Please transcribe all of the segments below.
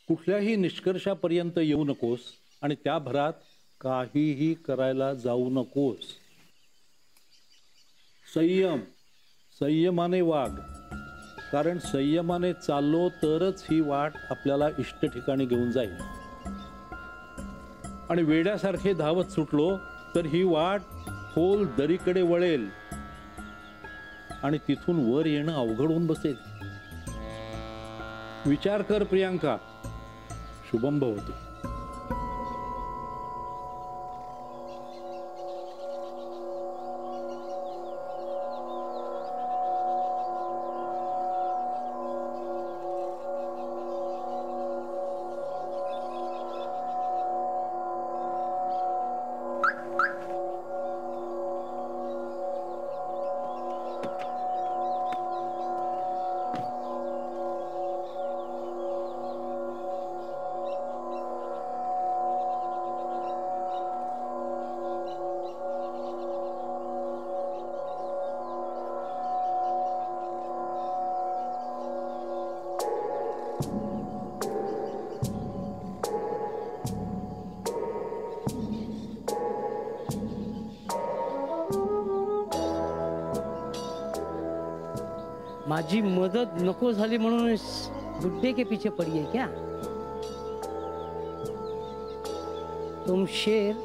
कुठल्याही निष्कर्षापर्यंत येऊ नकोस आणि त्या भरात काहीही करायला जाऊ नकोस. संयमाने वाग, कारण संयमाने चाललो तरच ही वाट आपल्याला इष्ट ठिकाणी घेऊन जाईल. आणि वेड्यासारखे धावत सुटलो तर ही वाट खोल दरीकडे वळेल आणि तिथून वर येणं अवघड होऊन बसेल. विचार कर प्रियांका. शुभम भवतु. माझी मदत नको झाली म्हणून बुड्ढे के पीछे पड़ी है क्या? तुम शेर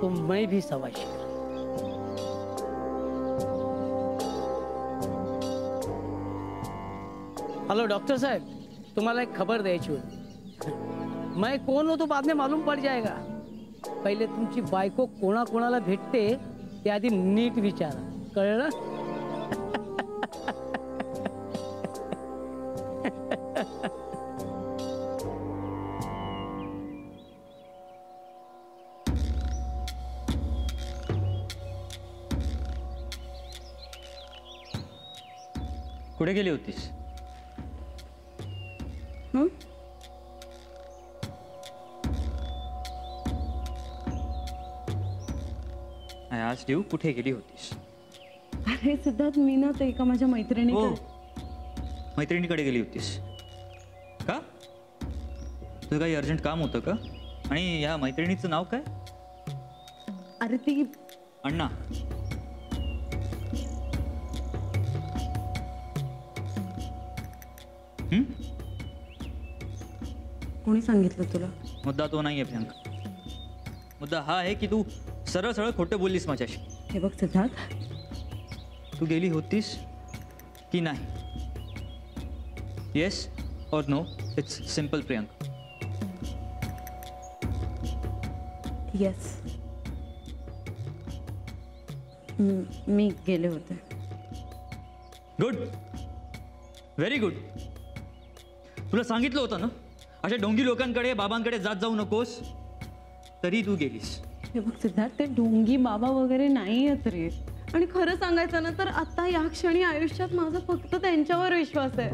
तो मैं भी सवा शेर. हेलो डॉक्टर साहब, तुम्हाला एक खबर द्यायची होती. मैं कौन हूं तो बाद में मालूम पड़ जाएगा. पहिले तुमची बायको कोणाकोणाला भेटते ते आधी नीट विचारा, कळलं? कुठे गेली होतीस? आज देऊ कुठे गेली होतीस? अरे सिद्धार्थ, मी ना ते एका माझ्या मैत्रिणीकडे गेली होतीस का? तुझं काही अर्जंट काम होतं का? आणि ह्या मैत्रिणीचं नाव काय? अरे ती अण्णा. कोणी सांगितलं तुला? मुद्दा तो नाहीये प्रियांका. मुद्दा हा आहे की तू सरळ सरळ खोटं बोललीस माझ्याशी. हे बघ सिद्धार्थ, तू गेली होतीस की नाही? येस और no, it's simple Priyanka. Yes, मी गेले होते. Good, very good. तुला सांगितलं होतं ना अशा ढोंगी लोकांकडे बाबांकडे जात जाऊ नकोस, तरी तू गेलीस. हे बघ सिद्धार्थ, ते ढोंगी बाबा वगैरे नाही आहेत रे. आणि खरं सांगायचं ना तर आता या क्षणी आयुष्यात माझा फक्त त्यांच्यावर विश्वास आहे.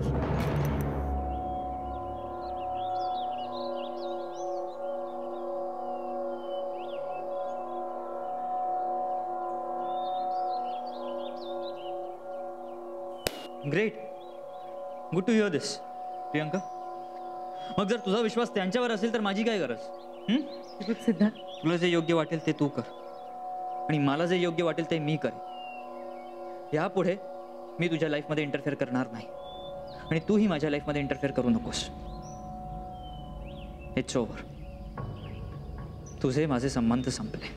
ग्रेट, गुड टू हिअर दिस प्रियांका. मग जर तुझा विश्वास त्यांच्यावर असेल तर माझी काय गरज? सिद्धार्थ, तुला जे योग्य वाटेल ते तू कर आणि मला जे योग्य वाटेल ते मी करेन. यापुढे मी तुझ्या लाईफमध्ये इंटरफेअर करणार नाही आणि तूही माझ्या लाईफमध्ये इंटरफेअर करू नकोस. It's over. तुझे माझे संबंध संपले.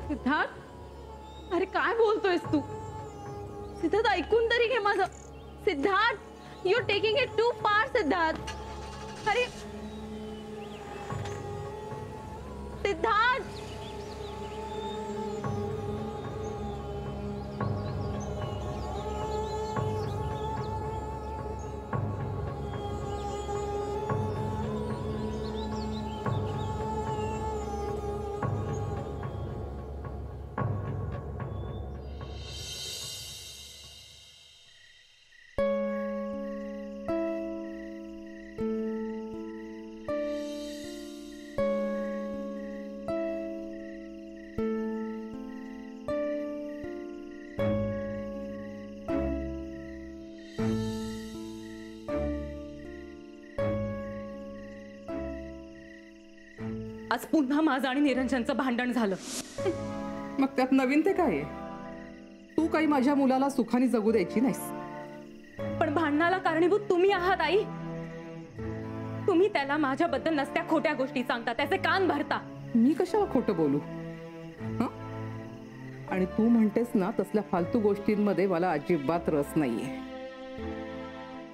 सिद्धार्थ, अरे काय बोलतोयस तू? सिद्धार्थ, ऐकून तरी घे माझं. Siddharth, you taking it too far. Siddharth, अरे सिद्धार्थ, आज पुन्हा माझं आणि निरंजनचं भांडण झालं. मग त्यात नवीन ते काय आहे? तू काही माझ्या मुलाला सुखाने जगू द्यायची नाहीस. पण भांडणाला कारणीभूत तुम्ही आहात आई. तुम्ही त्याला माझ्याबद्दल नसत्या खोट्या गोष्टी सांगता, त्याचे कान भरता. मी कशाला खोटं बोलू? हं? आणि तू म्हणतेस ना तसल्या फालतू गोष्टींमध्ये मला अजिबात रस नाहीये.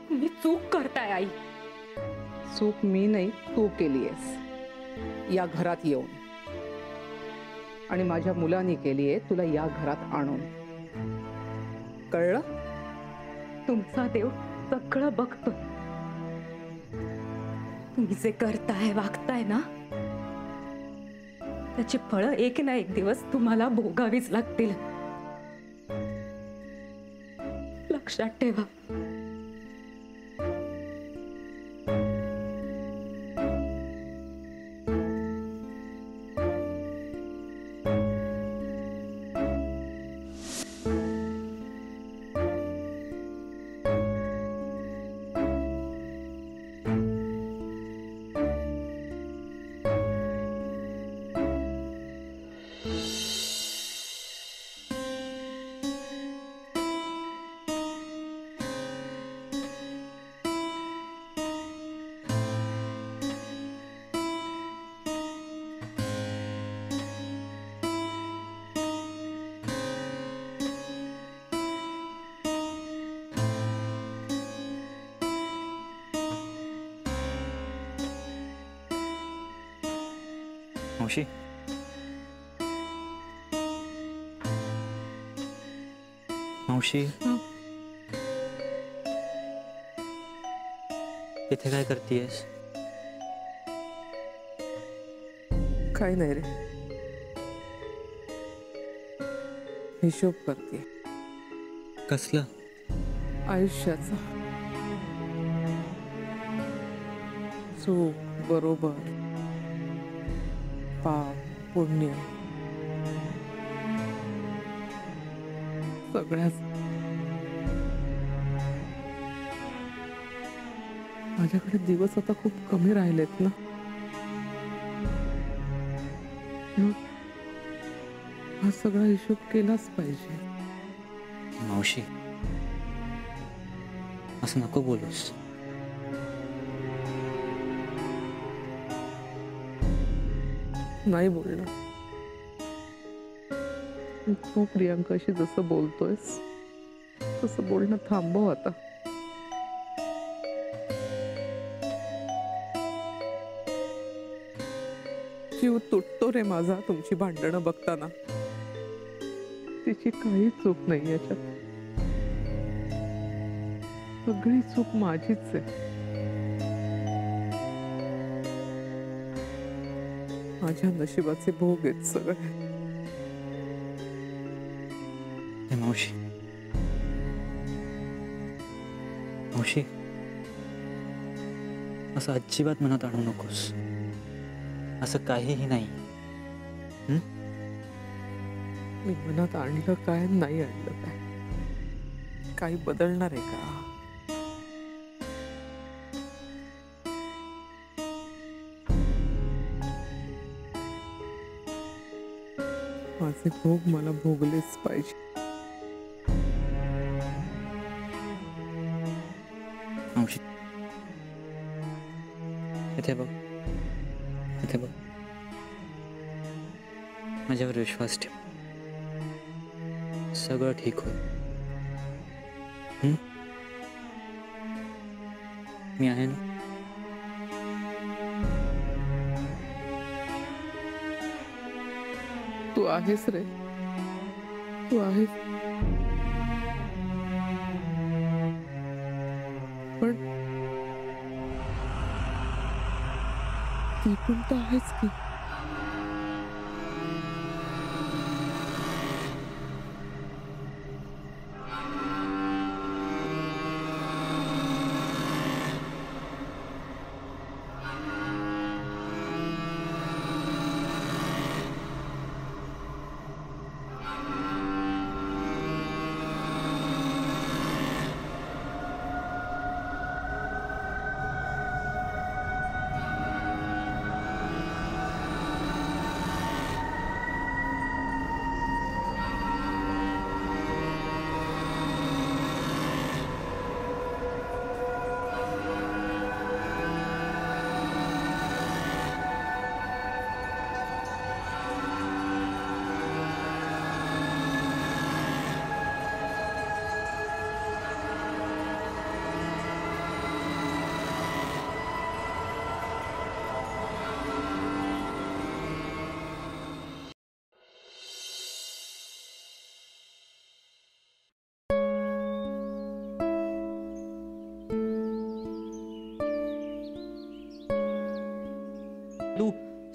तुम्ही चूक करताय आई. चूक मी नाही, तू केलीयस या घरात येऊन, आणि माझ्या मुलाने केलीये तुला या घरात आणून. कळलं? तुमचा देव सगळं बघतो. तुम्ही जे करताय वागताय ना त्याची फळं एक ना एक दिवस तुम्हाला भोगावीच लागतील. लक्षात ठेवा. मावशी, मावशी, इथे काय करतेयस? काय नाही रे, हिशोब करते कसलं? आयुष्याचा. चूक, बरोबर, पाप, पुण्य, सगळ्याच. माझ्याकडे दिवस आता खूप कमी राहिलेत ना. हा सगळा हिशोब केलाच पाहिजे. मावशी, असं नको बोलूस. नाही बोलणं. तू प्रियांकाशी जसं बोलतोयस तसं बोलणं थांबव आता. जीव तुटतो रे माझा तुमची भांडणं बघताना. तिची काही चूक नाही याच्यात. सगळी चूक माझीच आहे. माझ्या नशिबाचे भोग आहेत सगळे. मावशी, मावशी, असं अजिबात मनात आणू नकोस. असं काहीही नाही. मी मनात आणलं काय, नाही आणलं काय, काही बदलणार आहे का? माझे भोग मला भोगलेच पाहिजे. मावशी, इथे बघ, इथे बघ. माझ्यावर विश्वास ठेव. सगळं ठीक होईल. मी आहे ना. तू आहेस रे, तू आहेस. पण ती पण तर आहेच की.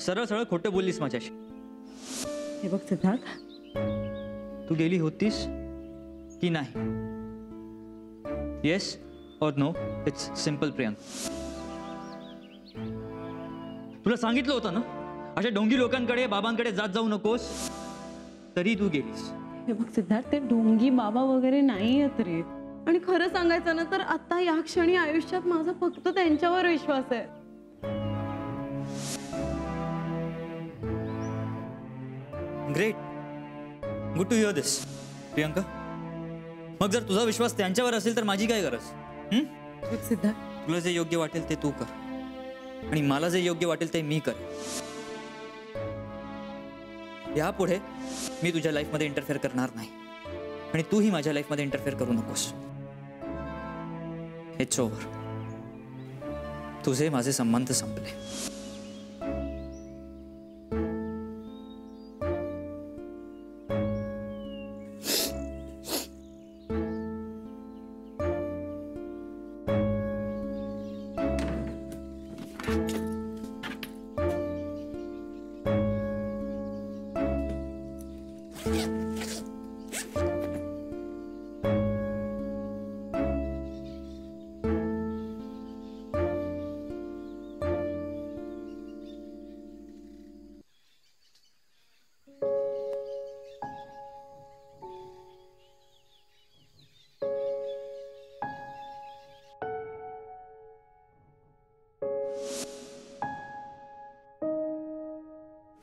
सरळ सरळ खोटं बोललीस माझ्याशी. हे बघ सिद्धार्थ, तू गेली होतीस की नाही? येस और नो, इट्स सिंपल प्रियंक. तुला सांगितलं होतं ना अशा ढोंगी लोकांकडे बाबांकडे जात जाऊ नकोस, तरी तू गेलीस. हे बघ सिद्धार्थ, ते ढोंगी बाबा वगैरे नाही आहेत रे. आणि खरं सांगायचं ना तर आता या क्षणी आयुष्यात माझा फक्त त्यांच्यावर विश्वास आहे. ग्रेट, गुड टू हिअर दिस प्रियंका. मग जर तुझा विश्वास त्यांच्यावर असेल तर माझी काय गरज? बघ सिद्धार्थ, तुला जे योग्य वाटेल ते तू कर आणि मला जे योग्य वाटेल ते मी कर. यापुढे मी तुझ्या लाईफमध्ये इंटरफेअर करणार नाही आणि तूही माझ्या लाईफमध्ये इंटरफेअर करू नकोस. It's over. तुझे माझे संबंध संपले.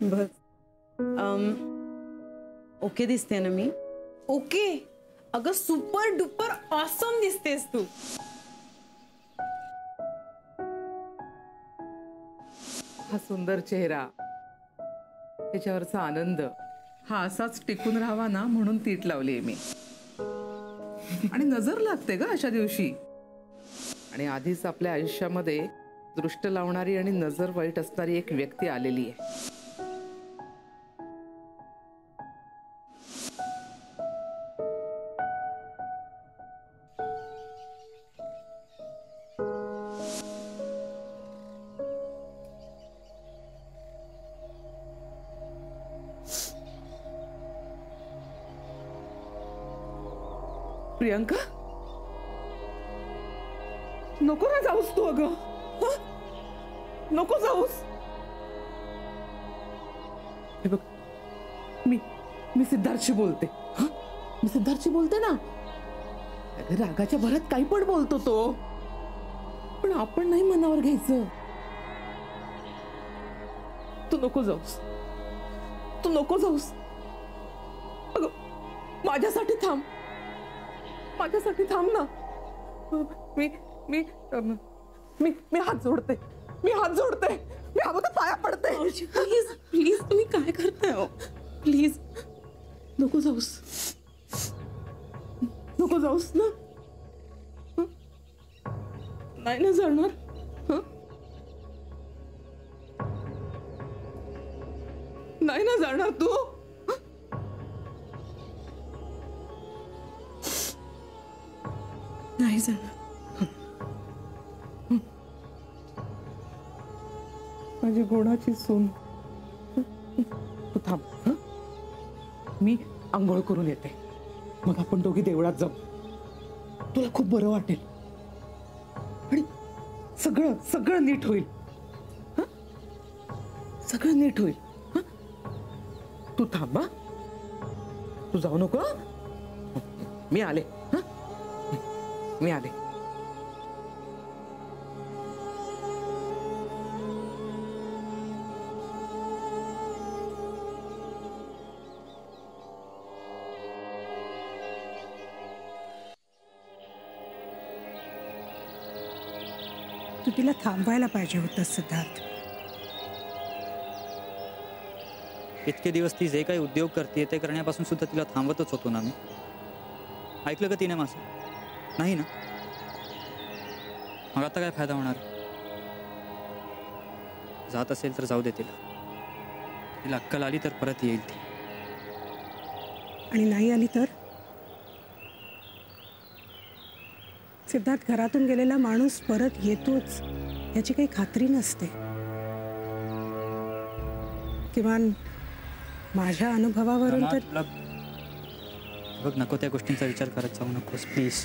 बस ओके दिसते ना मी? ओके, अगं सुपर डुपर ऑसम दिसतेस तू. हा सुंदर चेहरा, त्याच्यावरचा आनंद हा असाच टिकून राहावा ना म्हणून तीट लावली मी. आणि नजर लागते ग अशा दिवशी. आणि आधीच आपल्या आयुष्यामध्ये दृष्ट लावणारी आणि नजर वाईट असणारी एक व्यक्ती आलेली आहे. प्रियंका, नको ना जाऊस तू. अगं नको जाऊस. हे बघ, मी सिद्धार्थशी बोलते. मी सिद्धार्थशी बोलते ना. अगं रागाच्या भरात काही पण बोलतो तो, पण आपण नाही मनावर घ्यायचं. तू नको जाऊस, तू नको जाऊस. अगं माझ्यासाठी थांब, माझ्यासाठी थांब ना. मी मी मी मी हात जोडते, मी हात जोडते, मी अगोदर पाया पडते. प्लीज प्लीज, तुम्ही काय करताय हो? प्लीज नको जाऊस, नको जाऊस ना. नाही ना जाणार. नाही ना जाणार तू. नाही जाणार. माझी गोडाची सून, तू थांब. मी आंघोळ करून येते, मग आपण दोघी देवळात जाऊ. तुला खूप बरं वाटेल आणि सगळं सगळं नीट होईल. सगळं नीट होईल. तू थांब. तू जाऊ नको. मी आले. मी आले. तू तिला थांबवायला पाहिजे होतं सिद्धार्थ. इतके दिवस ती जे काही उद्योग करते ते करण्यापासून सुद्धा तिला थांबवतच होतो ना मी. ऐकलं का तिने माझं? नाही ना. मग आता काय फायदा होणार? जात असेल तर जाऊ दे. तिला अक्कल आली तर परत येईल ती. आणि नाही आली तर? सिद्धार्थ, घरातून गेलेला माणूस परत येतोच याची काही खात्री नसते. किमान माझ्या अनुभवावरून तर बघ, नको त्या गोष्टींचा विचार करत जाऊ नकोस प्लीज.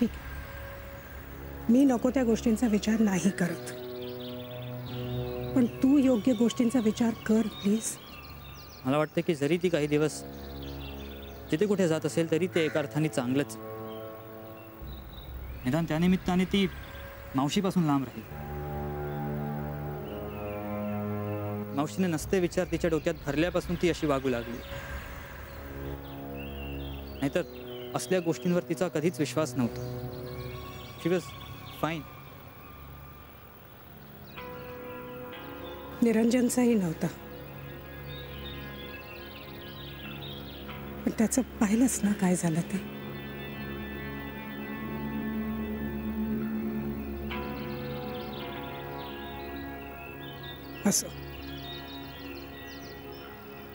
ठीक आहे, मी नको त्या गोष्टींचा विचार नाही करत, पण तू योग्य गोष्टींचा विचार कर प्लीज. मला वाटतं की जरी ती काही दिवस जिथे कुठे जात असेल तरी ते एका अर्थाने चांगलंच. निदान त्यानिमित्ताने ती मावशीपासून लांब राहील. मावशीने नसते विचार तिच्या डोक्यात भरल्यापासून ती अशी वागू लागली. नाहीतर असल्या गोष्टींवर तिचा कधीच विश्वास नव्हता. शी वॉज फाईन. निरंजनचाही नव्हता, पण त्याचं पाहिलंच ना काय झालं ते. असो,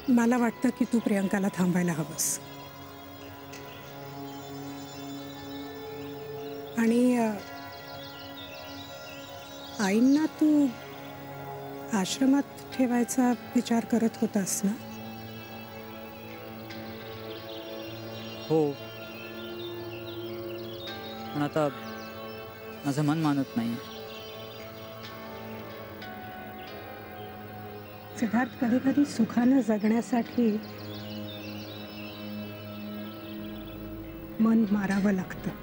मला वाटतं की तू प्रियंकाला थांबायला हवंस. आणि आईंना तू आश्रमात ठेवायचा विचार करत होतास ना? हो, पण आता माझं मन मानत नाही. सिद्धार्थ, कधी कधी सुखानं जगण्यासाठी मन मारावं लागतं.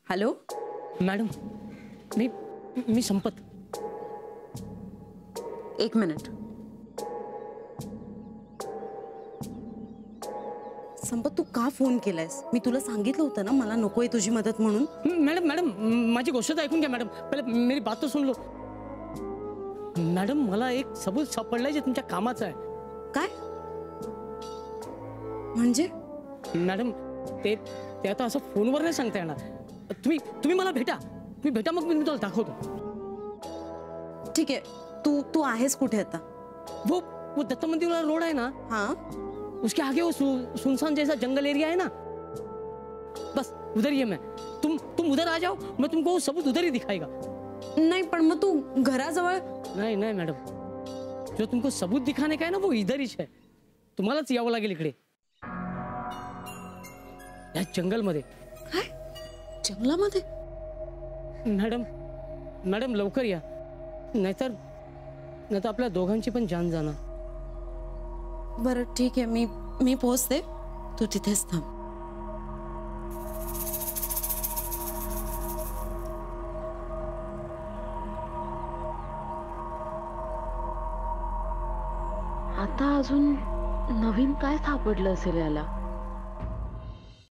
हॅलो मॅडम, मी संपत. एक मिनिट. संपत, तू का फोन केलायस? मी तुला सांगितलं होतं ना मला नकोय तुझी मदत म्हणून. मॅडम माझी गोष्ट तर ऐकून घ्या मॅडम. पहिले मेरी बात तो सुन लो. मॅडम, मला एक सबूत सापडलंय जे तुमच्या कामाचं आहे. काय म्हणजे? मॅडम, ते आता असं फोनवर नाही सांगता येणार. तुम्ही मला भेटा. तुम्ही भेटा, मग मी तुम्हाला दाखवतो. ठीक आहे, तू आहेस कुठे आता? वो दत्त मंदिर वाला रोड है ना, हाँ, उसके आगे वो सुनसान जैसा जंगल एरिया है ना, बस उधर ही है मैं. तुम उधर आ जाओ, मैं तुमको वो सबूत उधर ही दिखाएगा. नाही पण मग तू घराजवळ. नहीं मैडम, जो तुमको सबूत दिखाने का है ना वो इधर ही है. तुम्हालाच यावं लागेल इकडे, या जंगलमध्ये. काय जंगलामध्ये? मॅडम लवकर या, नाहीतर आपल्या दोघांची पण जान जाणार. बरं ठीक आहे, मी पोहोचते, तू तिथेच थांब. आता अजून नवीन काय सापडलं असेल याला?